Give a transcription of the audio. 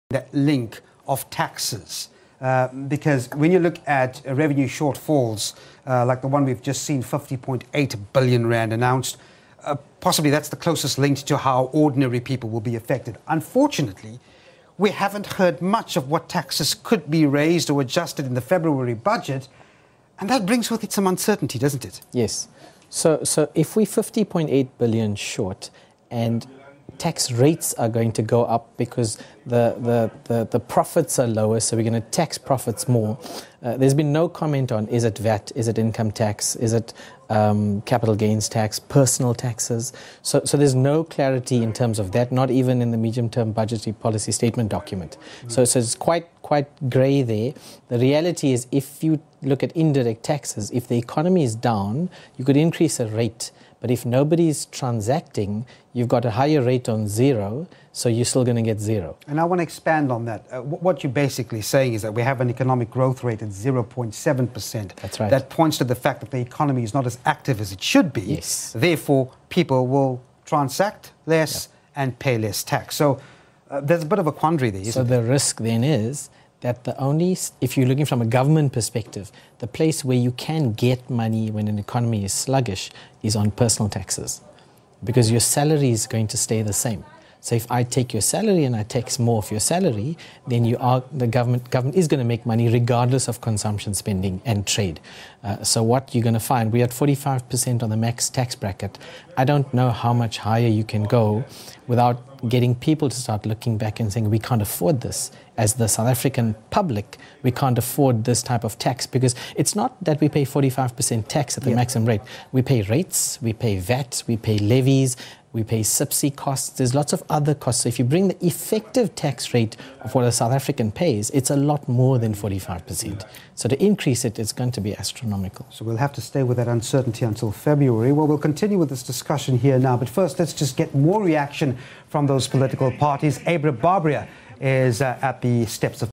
that link of taxes. Because when you look at revenue shortfalls, like the one we've just seen, 50.8 billion rand announced, possibly that's the closest link to how ordinary people will be affected. Unfortunately, we haven't heard much of what taxes could be raised or adjusted in the February budget, and that brings with it some uncertainty, doesn't it? Yes. So if we're 50.8 billion short and tax rates are going to go up because the profits are lower, so we're going to tax profits more. There's been no comment on, is it VAT, is it income tax, is it capital gains tax, personal taxes. So there's no clarity in terms of that, not even in the medium-term budgetary policy statement document. So it's quite grey there. The reality is, if you look at indirect taxes, if the economy is down, you could increase a rate. But if nobody's transacting, you've got a higher rate on zero, so you're still going to get zero. And I want to expand on that. What you're basically saying is that we have an economic growth rate at 0.7%. That's right. That points to the fact that the economy is not as active as it should be. Yes. Therefore, people will transact less and pay less tax. So there's a bit of a quandary there, isn't there? So the risk then is that if you're looking from a government perspective, the place where you can get money when an economy is sluggish is on personal taxes, because your salary is going to stay the same. So if I take your salary and I tax more of your salary, then the government is going to make money regardless of consumption, spending and trade. So what you're going to find, we're at 45% on the max tax bracket. I don't know how much higher you can go without getting people to start looking back and saying, we can't afford this. As the South African public, we can't afford this type of tax, because it's not that we pay 45% tax at the maximum rate. We pay rates, we pay VAT, we pay levies, we pay SABC costs. There's lots of other costs. So if you bring the effective tax rate of what a South African pays, it's a lot more than 45%. So to increase it, it's going to be astronomical. So we'll have to stay with that uncertainty until February. Well, we'll continue with this discussion here now. But first, let's just get more reaction from those political parties. Abra Barbria is at the steps of